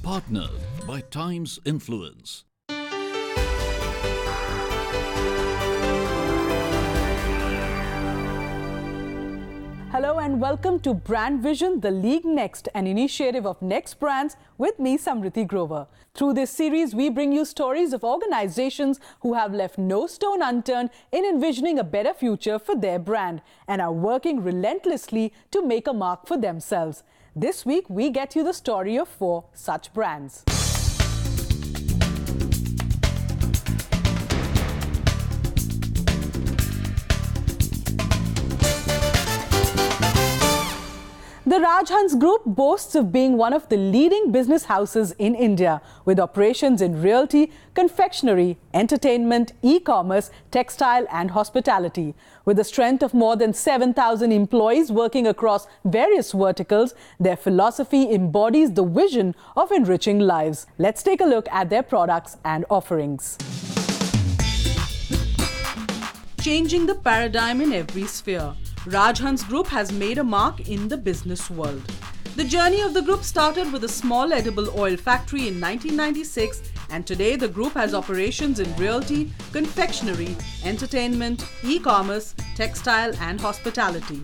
Partnered by Times Influence. Hello and welcome to Brand Vision, the League Next, an initiative of Next Brands with me, Samriti Grover. Through this series, we bring you stories of organizations who have left no stone unturned in envisioning a better future for their brand and are working relentlessly to make a mark for themselves. This week, we get you the story of 4 such brands. The Rajhans Group boasts of being one of the leading business houses in India, with operations in realty, confectionery, entertainment, e-commerce, textile and hospitality. With a strength of more than 7,000 employees working across various verticals, their philosophy embodies the vision of enriching lives. Let's take a look at their products and offerings. Changing the paradigm in every sphere, Rajhans Group has made a mark in the business world. The journey of the group started with a small edible oil factory in 1996, and today the group has operations in realty, confectionery, entertainment, e-commerce, textile and hospitality.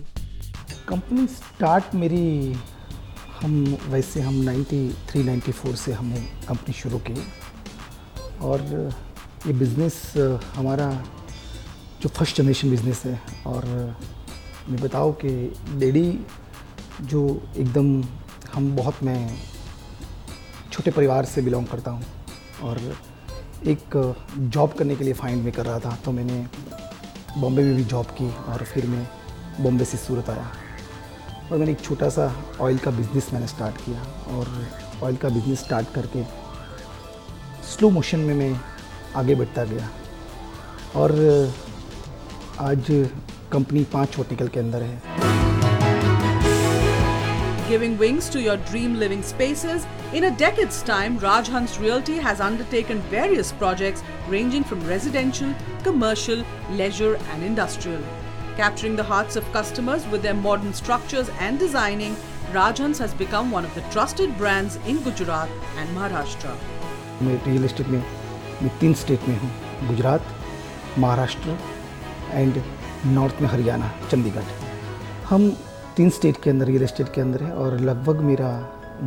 Company start मेरी हम 93-94 से हमने company शुरू की और ये business हमारा जो फर्स्ट जनरेशन बिज़नेस है। और मैं बताऊँ कि डैडी जो एकदम मैं छोटे परिवार से बिलोंग करता हूँ और एक जॉब करने के लिए फाइंड में कर रहा था, तो मैंने बॉम्बे में भी जॉब की और फिर मैं बॉम्बे से सूरत आया और मैंने एक छोटा सा ऑयल का बिज़नेस मैंने स्टार्ट किया और ऑयल का बिज़नेस स्टार्ट करके स्लो मोशन में मैं आगे बढ़ता गया और आज कंपनी 5 वर्टिकल के अंदर है। Giving wings to your dream living spaces, in a decade's time, Rajhans Realty has undertaken various projects ranging from residential, commercial, leisure and industrial. Capturing the hearts of customers with their modern structures and designing, Rajhans has become one of the trusted brands in Gujarat and Maharashtra. मैं real estate में 3 state में हूँ, Gujarat, Maharashtra and north में हरियाणा, चंडीगढ़। हम 3 state के अंदर real estate के अंदर है और लगभग मेरा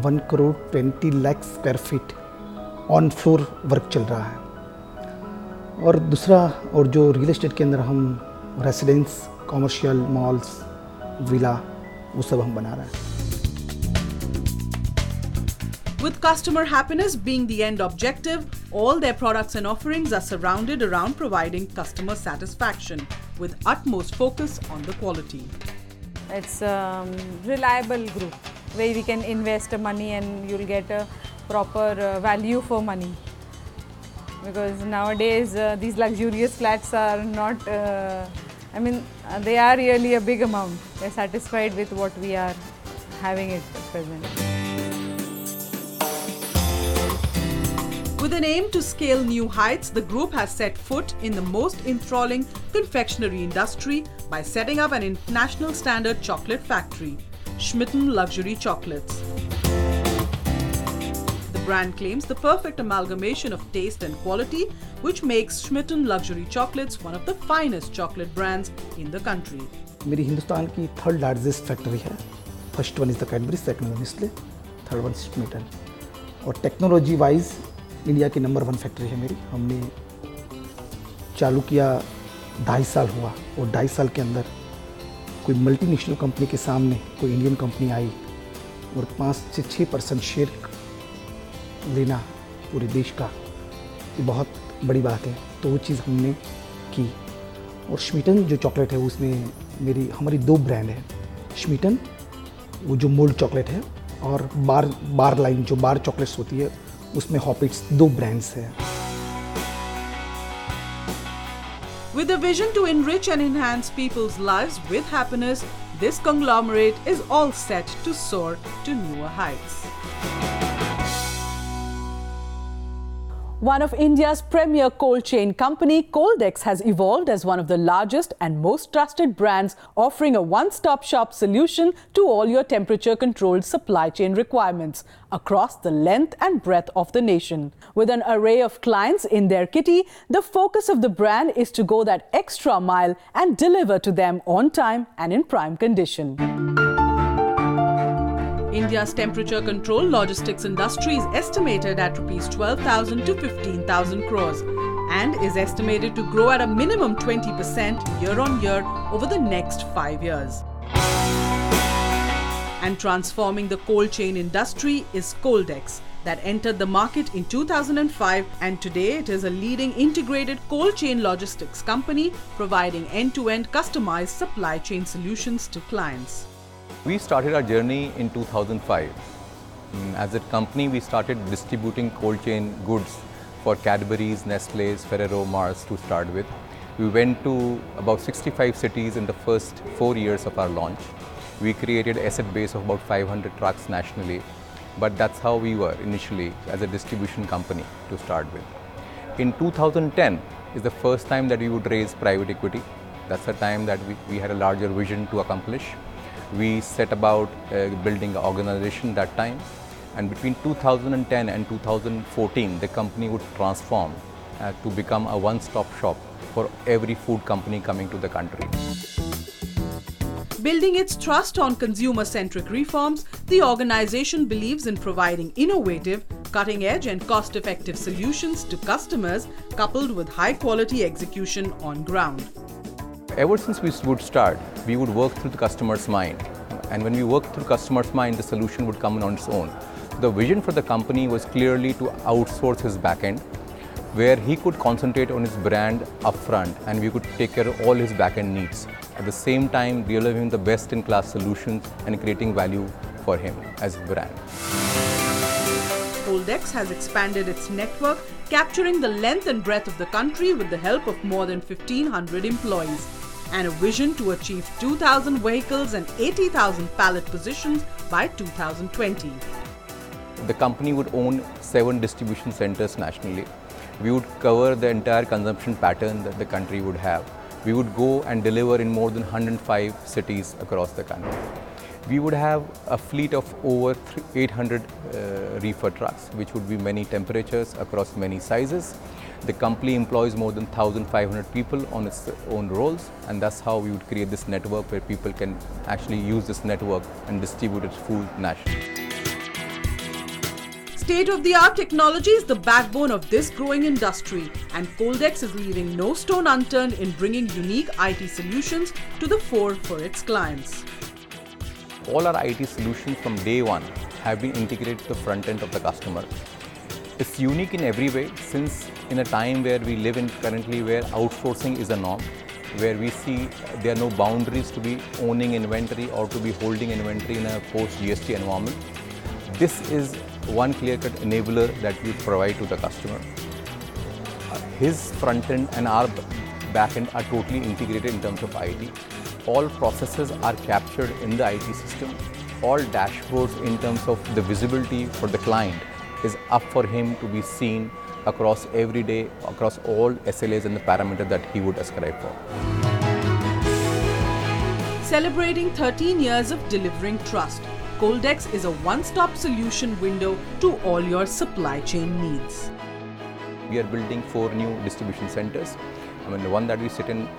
1 crore 20 lakh square feet on floor work चल रहा है। और दूसरा और जो रियल एस्टेट के अंदर हम रेसिडेंस, कॉमर्शियल, मॉल्स, विला वो सब हम बना रहे हैं। With customer happiness being the end objective, all their products and offerings are surrounded around providing customer satisfaction with utmost focus on the quality. It's a reliable group where we can invest money and you'll get a proper value for money. Because nowadays these luxurious flats are not, they are really a big amount. We're satisfied with what we are having at present. With an aim to scale new heights, the group has set foot in the most enthralling confectionery industry by setting up an international standard chocolate factory, Schmitten Luxury Chocolates. The brand claims the perfect amalgamation of taste and quality, which makes Schmitten Luxury Chocolates one of the finest chocolate brands in the country. मेरी हिंदुस्तान की 3rd largest factory है। First one is the Cadbury, second one Nestle, third one Smitten. और technology wise India की number 1 factory है मेरी। हमने चालू किया 2.5 साल हुआ और 2.5 साल के अंदर कोई मल्टीनेशनल कंपनी के सामने कोई इंडियन कंपनी आई और 5 से 6% शेयर लेना पूरे देश का, ये बहुत बड़ी बात है। तो वो चीज़ हमने की। और श्मिटन जो चॉकलेट है उसमें हमारी 2 ब्रांड है। श्मिटन वो जो मोल्ड चॉकलेट है और बार लाइन जो बार चॉकलेट्स होती है उसमें हॉपिट्स 2 ब्रांड्स हैं। With a vision to enrich and enhance people's lives with happiness, this conglomerate is all set to soar to newer heights. One of India's premier cold chain company, Coldex, has evolved as one of the largest and most trusted brands, offering a one-stop shop solution to all your temperature-controlled supply chain requirements across the length and breadth of the nation. With an array of clients in their kitty, the focus of the brand is to go that extra mile and deliver to them on time and in prime condition. India's temperature-controlled logistics industry is estimated at Rs 12,000 to 15,000 crores and is estimated to grow at a minimum 20% year-on-year over the next 5 years. And transforming the cold chain industry is Coldex, that entered the market in 2005, and today it is a leading integrated cold chain logistics company providing end-to-end customized supply chain solutions to clients. We started our journey in 2005. As a company, we started distributing cold chain goods for Cadbury's, Nestlé's, Ferrero, Mars to start with. We went to about 65 cities in the first 4 years of our launch. We created an asset base of about 500 trucks nationally, but that's how we were initially as a distribution company to start with. In 2010 is the first time that we would raise private equity. That's the time that we had a larger vision to accomplish. We set about building an organization that time, and between 2010 and 2014 the company would transform to become a one-stop shop for every food company coming to the country. Building its trust on consumer-centric reforms, the organization believes in providing innovative, cutting-edge and cost-effective solutions to customers, coupled with high-quality execution on ground. Ever since we would start, we would work through the customer's mind. And when we worked through the customer's mind, the solution would come on its own. The vision for the company was clearly to outsource his backend, where he could concentrate on his brand upfront and we could take care of all his backend needs. At the same time, delivering the best-in-class solutions and creating value for him as a brand. Coldex has expanded its network, capturing the length and breadth of the country with the help of more than 1,500 employees, and a vision to achieve 2,000 vehicles and 80,000 pallet positions by 2020. The company would own 7 distribution centers nationally. We would cover the entire consumption pattern that the country would have. We would go and deliver in more than 105 cities across the country. We would have a fleet of over 800 reefer trucks, which would be many temperatures across many sizes. The company employs more than 1,500 people on its own roles, and that's how we would create this network where people can actually use this network and distribute its food nationally. State-of-the-art technology is the backbone of this growing industry, and Coldex is leaving no stone unturned in bringing unique IT solutions to the fore for its clients. All our IT solutions from day one have been integrated to the front end of the customer. It's unique in every way, since in a time where we live in currently, where outsourcing is a norm, where we see there are no boundaries to be owning inventory or to be holding inventory in a post-GST environment. This is one clear-cut enabler that we provide to the customer. His front end and our back end are totally integrated in terms of IT. All processes are captured in the IT system. All dashboards in terms of the visibility for the client is up for him to be seen across every day, across all SLAs and the parameters that he would ascribe for. Celebrating 13 years of delivering trust, Coldex is a one-stop solution window to all your supply chain needs. We are building 4 new distribution centers. I mean, the one that we sit in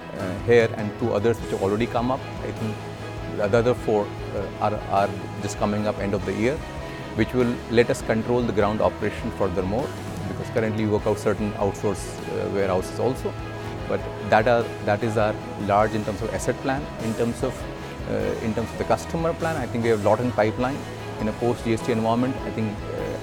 here and 2 others which have already come up. I think the other 4 are just coming up end of the year, which will let us control the ground operation furthermore, because currently we work out certain outsource warehouses also. But that is our large in terms of asset plan. In terms of the customer plan, I think we have a lot in pipeline. In a post-GST environment, I think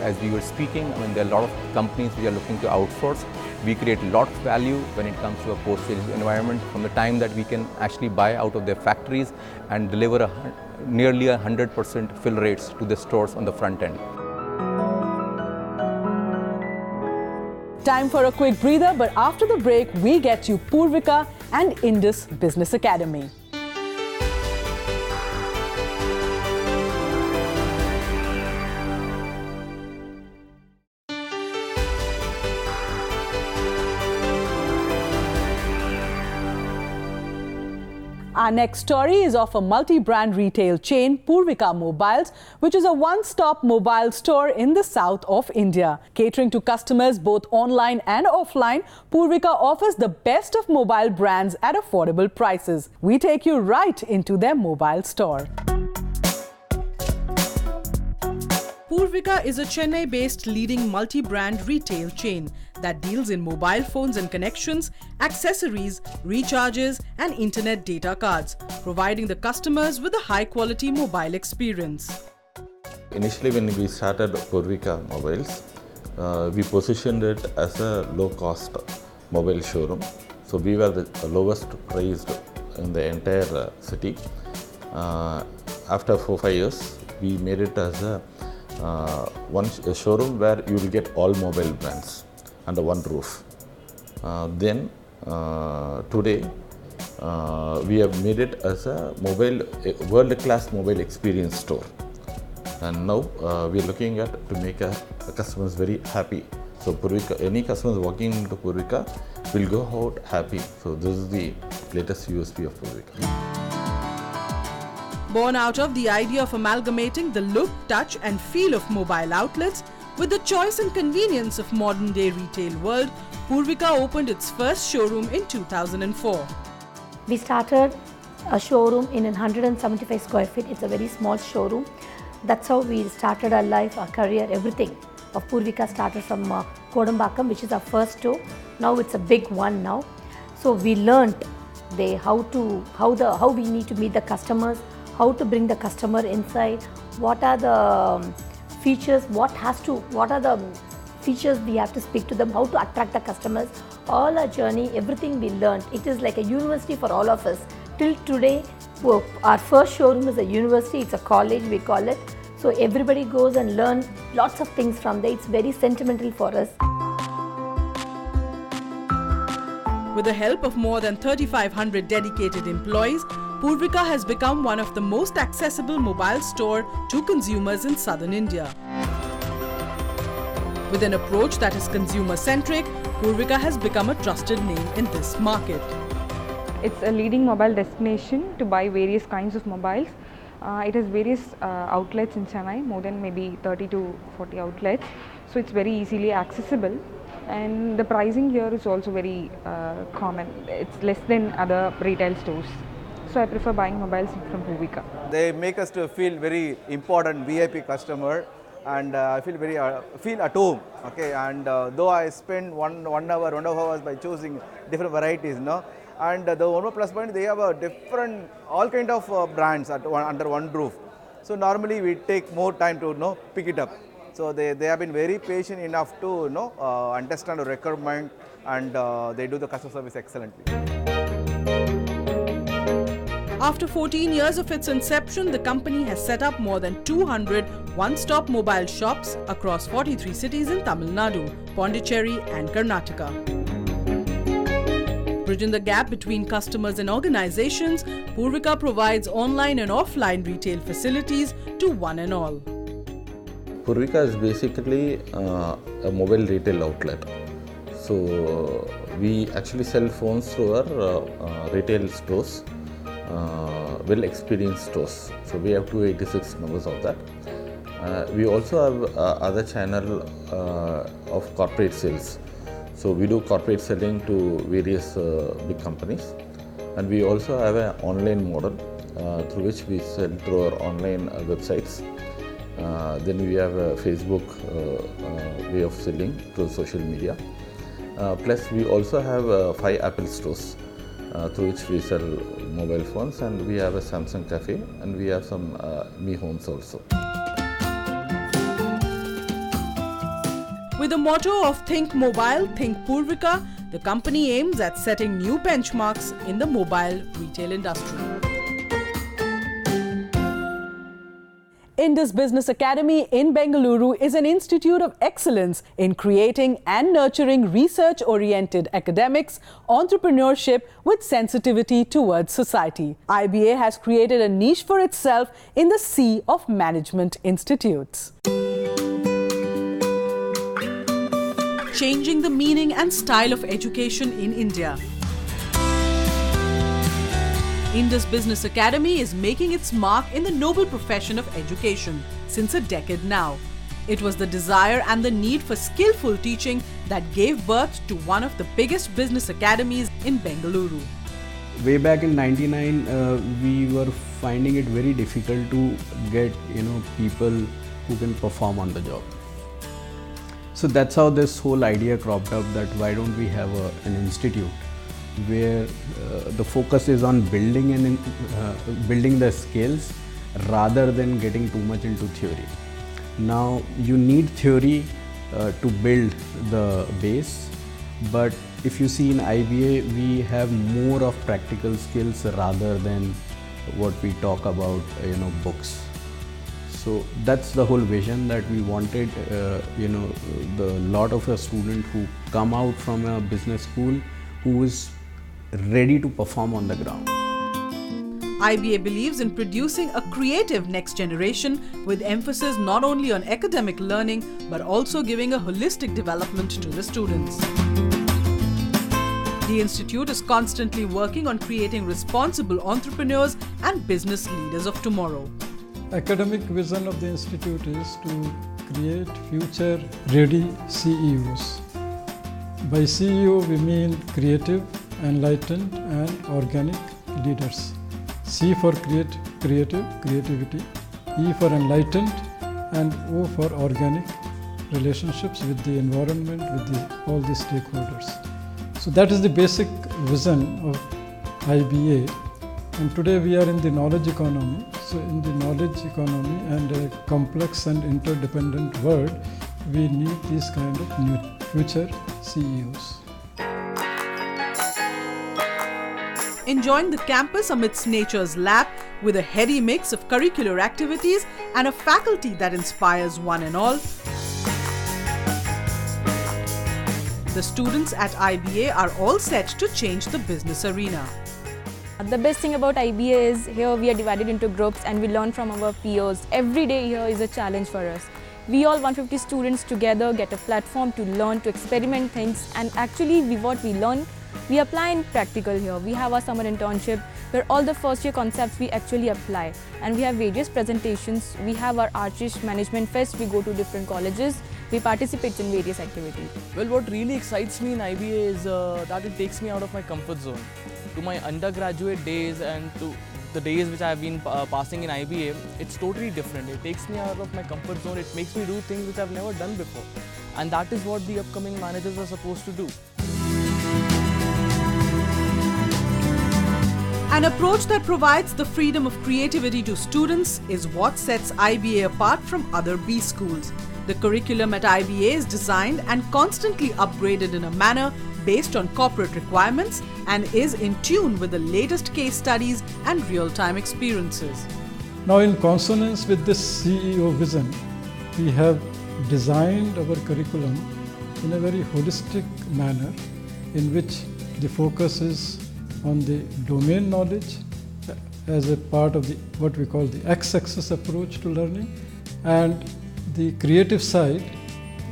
as we were speaking, I mean, there are a lot of companies which are looking to outsource. We create a lot of value when it comes to a post-GST environment, from the time that we can actually buy out of their factories and deliver nearly 100% fill rates to the stores on the front end. Time for a quick breather, but after the break, we get you Purvika and Indus Business Academy. Our next story is of a multi-brand retail chain, Purvika Mobiles, which is a one-stop mobile store in the south of India. Catering to customers both online and offline, Purvika offers the best of mobile brands at affordable prices. We take you right into their mobile store. Purvika is a Chennai-based leading multi-brand retail chain that deals in mobile phones and connections, accessories, recharges and internet data cards, providing the customers with a high-quality mobile experience. Initially, when we started Purvika Mobiles, we positioned it as a low-cost mobile showroom. So we were the lowest priced in the entire city. After 4-5 years, we made it as a showroom where you will get all mobile brands under one roof. Today we have made it as a world-class mobile experience store, and now we are looking at to make our customers very happy. So Purvika, any customers walking into Purvika will go out happy. So this is the latest USP of Purvika. Born out of the idea of amalgamating the look, touch and feel of mobile outlets with the choice and convenience of modern-day retail world, Purvika opened its first showroom in 2004. We started a showroom in 175 square feet. It's a very small showroom. That's how we started our life, our career, everything of Purvika started from Kodambakam, which is our first store. Now it's a big one now. So we learned how we need to meet the customers, how to bring the customer inside, what are the features, what are the features we have to speak to them, how to attract the customers. All our journey, everything we learned. It is like a university for all of us. Till today, our first showroom is a university, it's a college we call it. So everybody goes and learns lots of things from there. It's very sentimental for us. With the help of more than 3,500 dedicated employees, Purvika has become one of the most accessible mobile store to consumers in southern India. With an approach that is consumer-centric, Purvika has become a trusted name in this market. It's a leading mobile destination to buy various kinds of mobiles. It has various outlets in Chennai, more than maybe 30 to 40 outlets. So it's very easily accessible. And the pricing here is also very common. It's less than other retail stores. So I prefer buying mobiles from Purvika. They make us to feel very important VIP customer, and I feel at home. Okay, and though I spend one hour, 1.5 hours by choosing different varieties, no, and the one more plus point, they have a different all kind of brands under one roof. So normally we take more time to pick it up. So they have been very patient enough to understand the requirement, and they do the customer service excellently. After 14 years of its inception, the company has set up more than 200 one-stop mobile shops across 43 cities in Tamil Nadu, Pondicherry and Karnataka. Bridging the gap between customers and organizations, Purvika provides online and offline retail facilities to one and all. Purvika is basically a mobile retail outlet. So we actually sell phones through our retail stores. Well-experienced stores. So we have 286 numbers of that. We also have other channel of corporate sales. So we do corporate selling to various big companies, and we also have an online model through which we sell through our online websites. Then we have a Facebook way of selling through social media. Plus we also have 5 Apple stores through which we sell mobile phones, and we have a Samsung cafe, and we have some Mi Homes also. With the motto of Think Mobile, Think Purvika, the company aims at setting new benchmarks in the mobile retail industry. Indus Business Academy in Bengaluru is an institute of excellence in creating and nurturing research-oriented academics, entrepreneurship with sensitivity towards society. IBA has created a niche for itself in the sea of management institutes. Changing the meaning and style of education in India. Indus Business Academy is making its mark in the noble profession of education since a decade now. It was the desire and the need for skillful teaching that gave birth to one of the biggest business academies in Bengaluru. Way back in '99, we were finding it very difficult to get people who can perform on the job. So that's how this whole idea cropped up, that why don't we have an institute where the focus is on building the skills rather than getting too much into theory. Now you need theory to build the base, but if you see in IBA, we have more of practical skills rather than what we talk about, books. So that's the whole vision, that we wanted, the lot of a student who come out from a business school who is ready to perform on the ground. IBA believes in producing a creative next generation with emphasis not only on academic learning but also giving a holistic development to the students. The institute is constantly working on creating responsible entrepreneurs and business leaders of tomorrow. Academic vision of the institute is to create future-ready CEOs. By CEO we mean creative, enlightened and organic leaders. C for creativity, E for enlightened and O for organic relationships with the environment, with all the stakeholders. So that is the basic vision of IBA, and today we are in the knowledge economy. So in the knowledge economy and a complex and interdependent world, we need these kind of new future CEOs. Enjoying the campus amidst nature's lap with a heady mix of curricular activities and a faculty that inspires one and all, the students at IBA are all set to change the business arena. The best thing about IBA is here we are divided into groups and we learn from our peers. Every day here is a challenge for us. We all 150 students together get a platform to learn, to experiment things, and actually what we learn, we apply in practical here. We have our summer internship where all the first year concepts we actually apply, and we have various presentations. We have our Archish Management Fest, we go to different colleges, we participate in various activities. Well, what really excites me in IBA is that it takes me out of my comfort zone. To my undergraduate days and to the days which I have been passing in IBA, it's totally different. It takes me out of my comfort zone, it makes me do things which I've never done before. And that is what the upcoming managers are supposed to do. An approach that provides the freedom of creativity to students is what sets IBA apart from other B schools. The curriculum at IBA is designed and constantly upgraded in a manner based on corporate requirements and is in tune with the latest case studies and real-time experiences. Now, in consonance with this CEO vision, we have designed our curriculum in a very holistic manner in which the focus is on the domain knowledge as a part of what we call the X-axis approach to learning, and the creative side,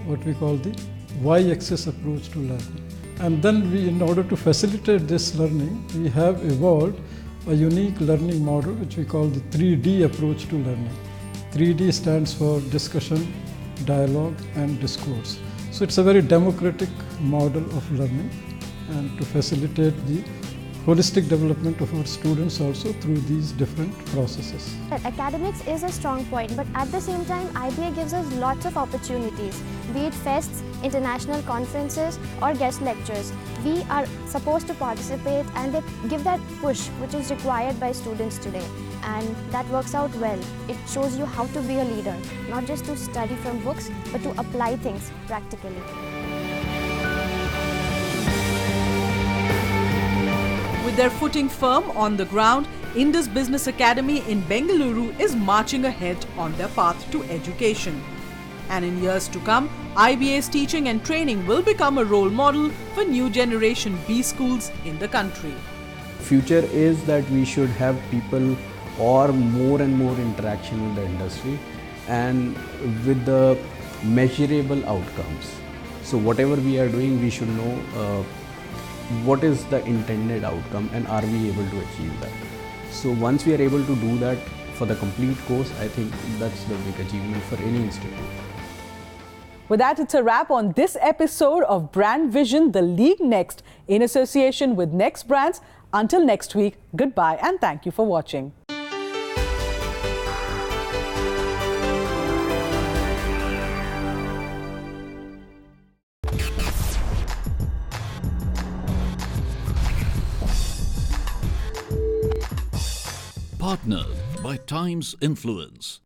what we call the Y-axis approach to learning. And then in order to facilitate this learning, we have evolved a unique learning model which we call the 3D approach to learning. 3D stands for discussion, dialogue and discourse. So it's a very democratic model of learning, and to facilitate the holistic development of our students also through these different processes. Academics is a strong point, but at the same time IBA gives us lots of opportunities, be it fests, international conferences or guest lectures. We are supposed to participate and they give that push which is required by students today, and that works out well. It shows you how to be a leader, not just to study from books but to apply things practically. With their footing firm on the ground, Indus Business Academy in Bengaluru is marching ahead on their path to education. And in years to come, IBA's teaching and training will become a role model for new generation B schools in the country. Future is that we should have people or more and more interaction with the industry and with the measurable outcomes. So whatever we are doing, we should know what is the intended outcome and are we able to achieve that. So once we are able to do that for the complete course, I think that's the big achievement for any institute. With that, it's a wrap on this episode of Brand Vision, The League Next, in association with Next Brands. Until next week, goodbye and thank you for watching. Partnered by Times Influence.